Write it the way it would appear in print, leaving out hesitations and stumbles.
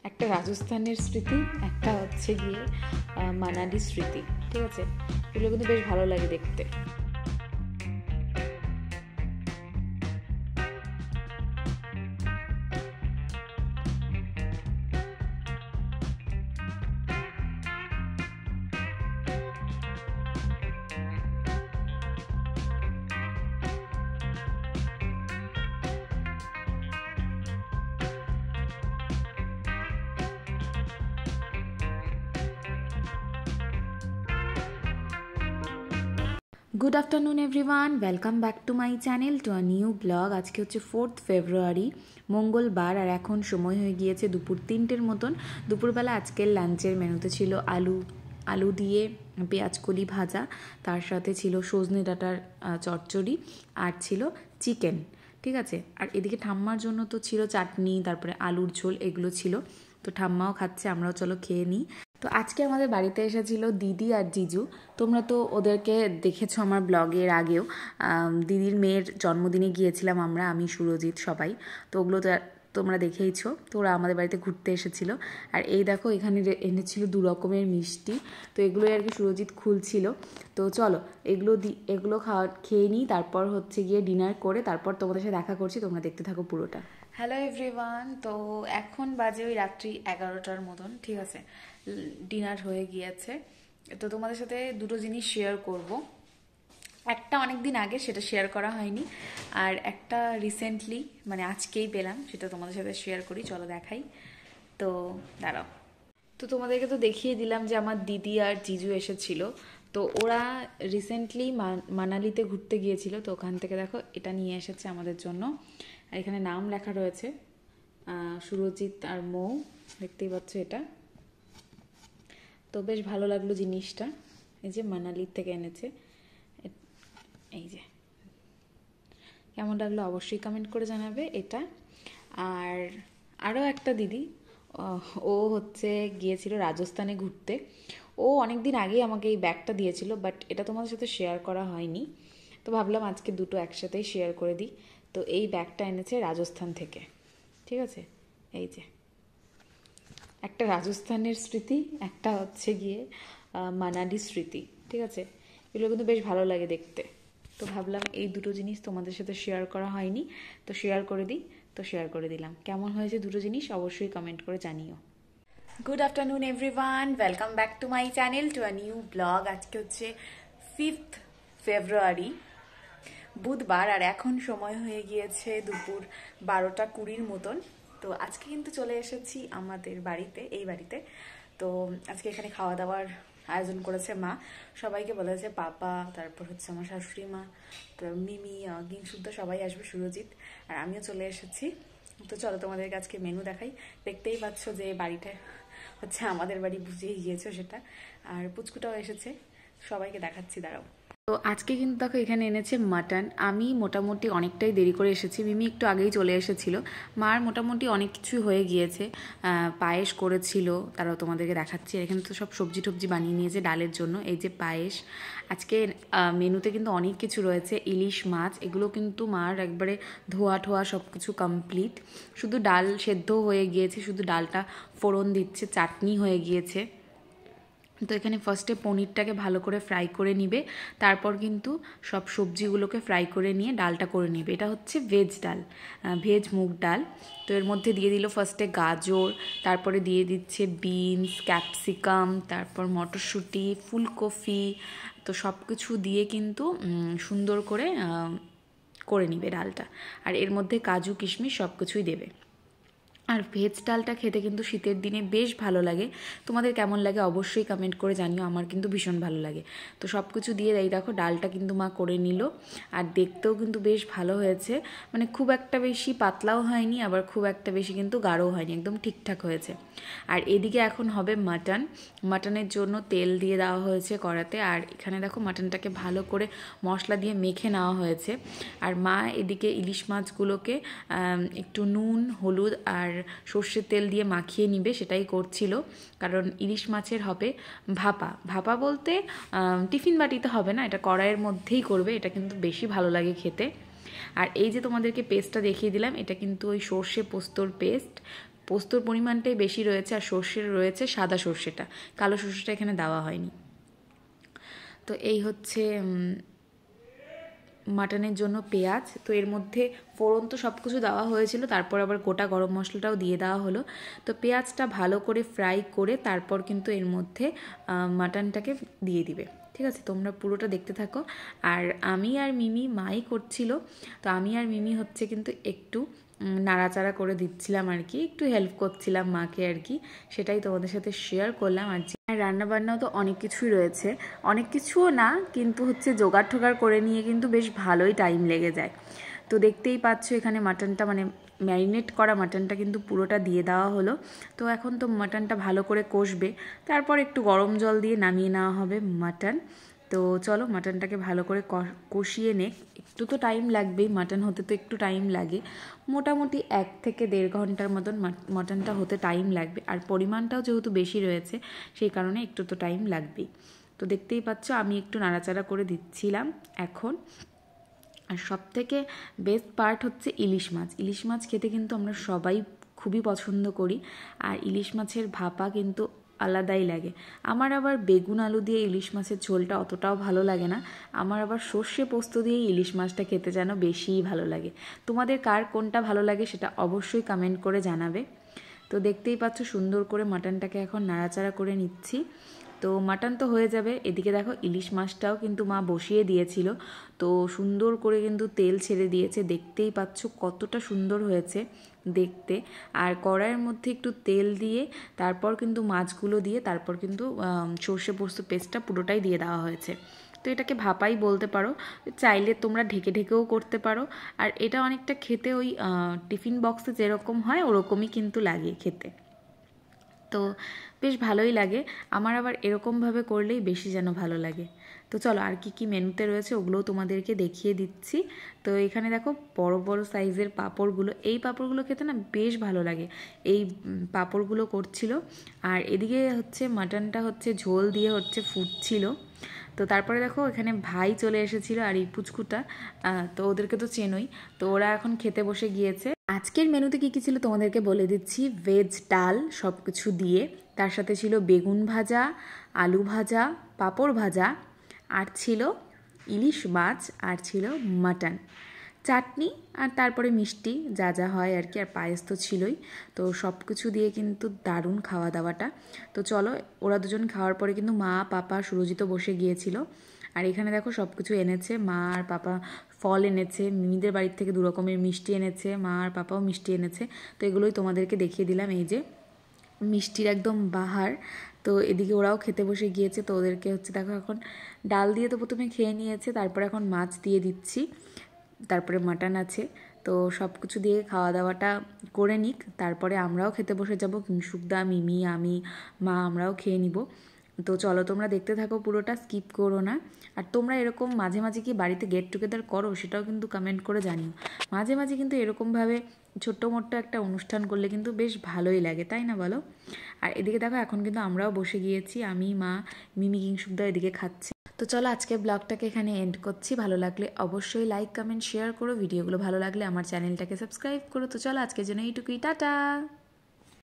একটা রাজস্থানের স্মৃতি, একটা হচ্ছে গিয়ে মানালির স্মৃতি। ঠিক আছে, এগুলো কিন্তু বেশ ভালো লাগে দেখতে। Good afternoon everyone, welcome back to my channel to a new blog. আজকে হচ্ছে 4th ফেব্রুয়ারি, মঙ্গলবার, আর এখন সময় হয়ে গিয়েছে দুপুর 3টের মতন। দুপুরবেলা আজকের লাঞ্চের মেনুতে ছিল আলু দিয়ে পেঁয়াজকলি ভাজা, তার সাথে ছিল সজনে ডাঁটার চচ্চড়ি, আর ছিল চিকেন। ঠিক আছে, আর এদিকে ঠাম্মার জন্য তো ছিল চাটনি, তারপরে আলুর ঝোল, এগুলো ছিল। তো ঠাম্মাও খাচ্ছে, আমরাও চলো খেয়ে নিই। তো আজকে আমাদের বাড়িতে এসেছিল দিদি আর জিজু। তোমরা তো ওদেরকে দেখেছো আমার ব্লগের আগেও। দিদির মেয়ের জন্মদিনে গিয়েছিলাম আমি সুরজিৎ সবাই। তো ওগুলো তো তোমরা দেখেইছো। তো ওরা আমাদের বাড়িতে ঘুরতে এসেছিল। আর এই দেখো এখানে এনেছিল 2 রকমের মিষ্টি। তো এগুলোই আর কি সুরজিৎ খুলছিল। তো চলো এগুলো খেয়ে নিই, তারপর হচ্ছে গিয়ে ডিনার করে তারপর তোমাদের সাথে দেখা করছি। তোমরা দেখতে থাকো পুরোটা। হ্যালো এভরিওয়ান, তো এখন বাজে ওই রাত্রি 11টার মতন। ঠিক আছে, ডিনার হয়ে গিয়েছে। তো তোমাদের সাথে দুটো জিনিস শেয়ার করব। একটা অনেক দিন আগে, সেটা শেয়ার করা হয়নি, আর একটা রিসেন্টলি মানে আজকেই পেলাম, সেটা তোমাদের সাথে শেয়ার করি। চলো দেখাই। তো দাঁড়াও। তো তোমাদেরকে তো দেখিয়ে দিলাম যে আমার দিদি আর জিজু এসেছিল। তো ওরা রিসেন্টলি মানালিতে ঘুরতে গিয়েছিল। তো ওখান থেকে দেখো এটা নিয়ে এসেছে আমাদের জন্য। আর এখানে নাম লেখা রয়েছে সুরজিৎ আর মৌ, দেখতেই পাচ্ছ এটা। তো বেশ ভালো লাগলো জিনিসটা। এই যে মানালির থেকে এনেছে, এই যে কেমন লাগলো অবশ্যই কমেন্ট করে জানাবে এটা। আর আরও একটা দিদি, ও হচ্ছে গিয়েছিল রাজস্থানে ঘুরতে। ও অনেক দিন আগেই আমাকে এই ব্যাগটা দিয়েছিল, বাট এটা তোমাদের সাথে শেয়ার করা হয়নি। তো ভাবলাম আজকে দুটো একসাথেই শেয়ার করে দিই। তো এই ব্যাগটা এনেছে রাজস্থান থেকে। ঠিক আছে, এই যে একটা রাজস্থানের স্মৃতি, একটা হচ্ছে গিয়ে মানালির স্মৃতি। ঠিক আছে, এগুলো কিন্তু বেশ ভালো লাগে দেখতে। তো ভাবলাম এই দুটো জিনিস তোমাদের সাথে শেয়ার করা হয়নি, তো শেয়ার করে দিই। তো শেয়ার করে দিলাম। কেমন হয়েছে দুটো জিনিস অবশ্যই কমেন্ট করে জানিও। Good afternoon everyone, welcome back to my channel to a new blog. আজকে হচ্ছে 5th ফেব্রুয়ারি, বুধবার, আর এখন সময় হয়ে গিয়েছে দুপুর 12টা 20 মতন। তো আজকে কিন্তু চলে এসেছি আমাদের বাড়িতে, এই বাড়িতে। তো আজকে এখানে খাওয়া দাওয়ার আয়োজন করেছে মা। সবাইকে বলেছে, পাপা, তারপর হচ্ছে আমার শাশুড়ি মা, তো মিমি, গিংসুদ্ধ সবাই আসবে, সুরজিৎ, আর আমিও চলে এসেছি। তো চলো তোমাদেরকে আজকে মেনু দেখাই। দেখতেই পাচ্ছ যে বাড়িটা হচ্ছে আমাদের বাড়ি, বুঝেই গিয়েছো সেটা। আর পুচকুটাও এসেছে, সবাইকে দেখাচ্ছি, দাঁড়াও। তো আজকে কিন্তু দেখো এখানে এনেছে মাটন। আমি মোটামুটি অনেকটাই দেরি করে এসেছি, মিমি একটু আগেই চলে এসেছিল। মার মোটামুটি অনেক কিছুই হয়ে গিয়েছে। পায়েস করেছিল, তারাও তোমাদেরকে দেখাচ্ছি। এখানে তো সব সবজি টবজি বানিয়ে নিয়েছে ডালের জন্য। এই যে পায়েস। আজকে মেনুতে কিন্তু অনেক কিছু রয়েছে। ইলিশ মাছ, এগুলো কিন্তু মার একবারে ধোয়া ঠোয়া সব কিছু কমপ্লিট। শুধু ডাল সেদ্ধ হয়ে গিয়েছে, শুধু ডালটা ফোড়ন দিচ্ছে, চাটনি হয়ে গিয়েছে। তো এখানে ফার্স্টে পনিরটাকে ভালো করে ফ্রাই করে নিবে, তারপর কিন্তু সব সবজিগুলোকে ফ্রাই করে নিয়ে ডালটা করে নেবে। এটা হচ্ছে ভেজ ডাল, ভেজ মুগ ডাল। তো এর মধ্যে দিয়ে দিল ফার্স্টে গাজর, তারপরে দিয়ে দিচ্ছে বিনস, ক্যাপসিকাম, তারপর মটরশুঁটি, ফুলকপি। তো সব কিছু দিয়ে কিন্তু সুন্দর করে করে নিবে ডালটা। আর এর মধ্যে কাজু কিশমিশ সব কিছুই দেবে। আর ভেজ ডালটা খেতে কিন্তু শীতের দিনে বেশ ভালো লাগে। তোমাদের কেমন লাগে অবশ্যই কমেন্ট করে জানিও, আমার কিন্তু ভীষণ ভালো লাগে। তো সব কিছু দিয়ে এই দেখো ডালটা কিন্তু মা করে নিল। আর দেখতেও কিন্তু বেশ ভালো হয়েছে, মানে খুব একটা বেশি পাতলাও হয়নি, আবার খুব একটা বেশি কিন্তু গাঢ়ও হয়নি, একদম ঠিকঠাক হয়েছে। আর এদিকে এখন হবে মাটন। মাটনের জন্য তেল দিয়ে দেওয়া হয়েছে কড়াতে, আর এখানে দেখো মাটনটাকে ভালো করে মশলা দিয়ে মেখে নেওয়া হয়েছে। আর মা এদিকে ইলিশ মাছগুলোকে একটু নুন, হলুদ আর সর্ষের তেল দিয়ে মাখিয়ে নিবে, সেটাই করছিল। কারণ ইলিশ মাছের হবে ভাপা। ভাপা বলতে টিফিন বাটিতে হবে না, এটা কড়াইয়ের মধ্যেই করবে। এটা কিন্তু বেশি ভালো লাগে খেতে। আর এই যে তোমাদেরকে পেস্টটা দেখিয়ে দিলাম, এটা কিন্তু ওই সর্ষে পোস্তর পেস্ট। পোস্তর পরিমাণটাই বেশি রয়েছে, আর সর্ষের রয়েছে সাদা সর্ষেটা, কালো সর্ষেটা এখানে দেওয়া হয়নি। তো এই হচ্ছে মাটনের জন্য পেঁয়াজ। তো এর মধ্যে ফোড়ন তো সব কিছু দেওয়া হয়েছিল, তারপর আবার গোটা গরম মশলাটাও দিয়ে দেওয়া হলো। তো পেঁয়াজটা ভালো করে ফ্রাই করে তারপর কিন্তু এর মধ্যে মাটনটাকে দিয়ে দিবে। ঠিক আছে, তোমরা পুরোটা দেখতে থাকো। আর আমি আর মিমি মাই করছিল, তো আমি আর মিমি হচ্ছে কিন্তু একটু নাড়াচাড়া করে দিচ্ছিলাম আর কি, একটু হেল্প করছিলাম মাকে আর কি, সেটাই তোমাদের সাথে শেয়ার করলাম। আর রান্নাবান্নাও তো অনেক কিছুই রয়েছে, অনেক কিছুও না কিন্তু হচ্ছে জোগাড় ঠোগাড় করে নিয়ে কিন্তু বেশ ভালোই টাইম লেগে যায়। তো দেখতেই পাচ্ছ এখানে মাটনটা মানে ম্যারিনেট করা মাটনটা কিন্তু পুরোটা দিয়ে দেওয়া হলো। তো এখন তো মাটনটা ভালো করে কষবে, তারপর একটু গরম জল দিয়ে নামিয়ে নেওয়া হবে মাটন। তো চলো মাটনটাকে ভালো করে কষিয়ে নে, একটু তো টাইম লাগবেই, মাটন হতে তো একটু টাইম লাগে, মোটামুটি 1 থেকে 1.5 ঘন্টার মতন মাটনটা হতে টাইম লাগবে। আর পরিমাণটাও যেহেতু বেশি রয়েছে সেই কারণে একটু তো টাইম লাগবেই। তো দেখতেই পাচ্ছ আমি একটু নাড়াচাড়া করে দিচ্ছিলাম এখন। আর সবথেকে বেস্ট পার্ট হচ্ছে ইলিশ মাছ। ইলিশ মাছ খেতে কিন্তু আমরা সবাই খুবই পছন্দ করি, আর ইলিশ মাছের ভাপা কিন্তু আলাদাই লাগে। আমার আবার বেগুন আলু দিয়ে ইলিশ মাছের ঝোলটা অতটাও ভালো লাগে না, আমার আবার সর্ষে পোস্ত দিয়ে ইলিশ মাছটা খেতে যেন বেশিই ভালো লাগে। তোমাদের কার কোনটা ভালো লাগে সেটা অবশ্যই কমেন্ট করে জানাবে। তো দেখতেই পাচ্ছ সুন্দর করে মাটনটাকে এখন নাড়াচাড়া করে নিচ্ছি। তো মাটন তো হয়ে যাবে, এদিকে দেখো ইলিশ মাছটাও কিন্তু মা বসিয়ে দিয়েছিল, তো সুন্দর করে কিন্তু তেল ছেড়ে দিয়েছে, দেখতেই পাচ্ছ কতটা সুন্দর হয়েছে দেখতে। আর কড়াইয়ের মধ্যে একটু তেল দিয়ে তারপর কিন্তু মাছগুলো দিয়ে তারপর কিন্তু সর্ষে পোস্ত পেস্টটা পুরোটাই দিয়ে দেওয়া হয়েছে। তো এটাকে ভাপাই বলতে পারো, চাইলে তোমরা ঢেকে ঢেকেও করতে পারো। আর এটা অনেকটা খেতে ওই টিফিন বক্সে যেরকম হয় ওরকমই কিন্তু লাগে খেতে, তো বেশ ভালোই লাগে। আমার আবার এরকমভাবে করলেই বেশি যেন ভালো লাগে। তো চলো আর কি কি মেনুতে রয়েছে ওগুলোও তোমাদেরকে দেখিয়ে দিচ্ছি। তো এখানে দেখো বড় বড় সাইজের পাঁপড়গুলো, এই পাঁপড়গুলো খেতে না বেশ ভালো লাগে, এই পাঁপড়গুলো করছিল। আর এদিকে হচ্ছে মাটনটা হচ্ছে ঝোল দিয়ে হচ্ছে ফুটছিল। তো তারপরে দেখো এখানে ভাই চলে এসেছিল আর এই পুচকুটা, তো ওদেরকে তো চেনোই, তো ওরা এখন খেতে বসে গিয়েছে। আজকের মেনুতে কী কী ছিল তোমাদেরকে বলে দিচ্ছি। ভেজ ডাল সব কিছু দিয়ে, তার সাথে ছিল বেগুন ভাজা, আলু ভাজা, পাঁপড় ভাজা, আর ছিল ইলিশ মাছ, আর ছিল মাটন, চাটনি, আর তারপরে মিষ্টি যা যা হয় আর কি, আর পায়েস তো ছিলই। তো সব কিছু দিয়ে কিন্তু দারুণ খাওয়া দাওয়াটা। তো চলো ওরা দুজন খাওয়ার পরে কিন্তু মা পাপা সুরজিত বসে গিয়েছিল। আর এখানে দেখো সব কিছু এনেছে মা আর পাপা, ফল এনেছে, মিমিদের বাড়ির থেকে 2 রকমের মিষ্টি এনেছে, মা আর পাপাও মিষ্টি এনেছে। তো এগুলোই তোমাদেরকে দেখিয়ে দিলাম, এই যে মিষ্টির একদম বাহার। তো এদিকে ওরাও খেতে বসে গিয়েছে, তো ওদেরকে হচ্ছে দেখো এখন ডাল দিয়ে তো প্রথমে খেয়ে নিয়েছে, তারপরে এখন মাছ দিয়ে দিচ্ছি, তারপরে মাটন আছে। তো সব কিছু দিয়ে খাওয়া দাওয়াটা করে নিক, তারপরে আমরাও খেতে বসে যাব, কিংশুকদা, মিমি, আমি, মা আমরাও খেয়ে নিব। তো চলো তোমরা দেখতে থাকো, পুরোটা স্কিপ করো না। আর তোমরা এরকম মাঝে মাঝে কি বাড়িতে গেট টুগেদার করো সেটাও কিন্তু কমেন্ট করে জানিও। মাঝে মাঝে কিন্তু এরকমভাবে ছোট্ট মোট্ট একটা অনুষ্ঠান করলে কিন্তু বেশ ভালোই লাগে, তাই না বলো? আর এদিকে দেখো এখন কিন্তু আমরাও বসে গিয়েছি, আমি, মা, মিমি, কিংশুকদা এদিকে খাচ্ছি। তো চলো আজকে ব্লগটাকে এখানে এন্ড করছি। ভালো লাগলে অবশ্যই লাইক কমেন্ট শেয়ার করো, ভিডিওগুলো ভালো লাগলে আমার চ্যানেলটাকে সাবস্ক্রাইব করো। তো চলো আজকের জন্য এইটুকুই, টাটা।